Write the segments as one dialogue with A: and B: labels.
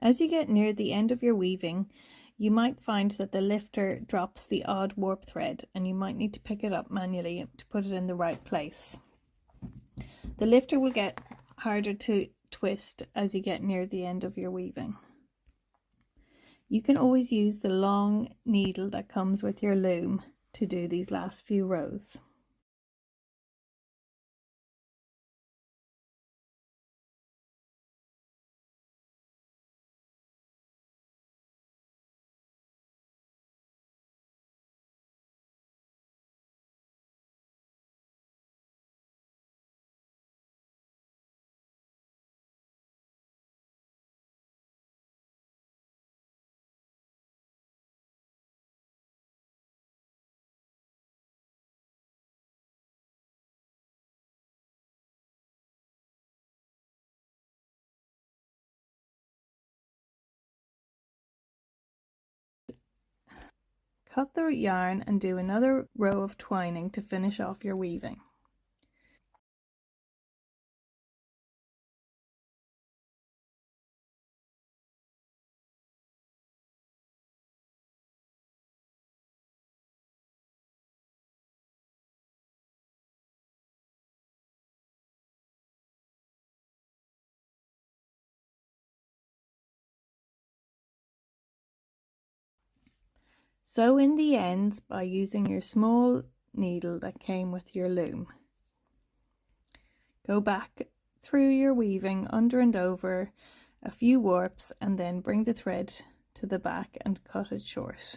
A: As you get near the end of your weaving, you might find that the lifter drops the odd warp thread and you might need to pick it up manually to put it in the right place. The lifter will get harder to twist as you get near the end of your weaving. You can always use the long needle that comes with your loom to do these last few rows. Cut the yarn and do another row of twining to finish off your weaving. Sew in the ends by using your small needle that came with your loom. Go back through your weaving under and over a few warps and then bring the thread to the back and cut it short.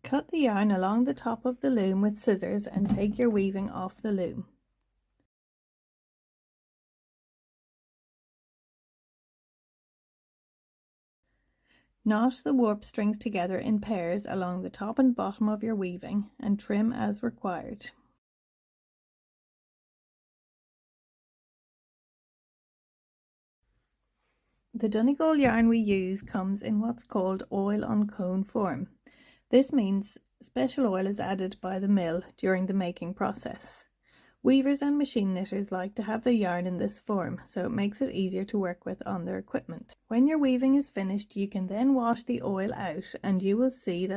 A: Cut the yarn along the top of the loom with scissors and take your weaving off the loom. Knot the warp strings together in pairs along the top and bottom of your weaving and trim as required. The Donegal yarn we use comes in what's called oil on cone form. This means special oil is added by the mill during the making process. Weavers and machine knitters like to have their yarn in this form, so it makes it easier to work with on their equipment. When your weaving is finished, you can then wash the oil out and you will see that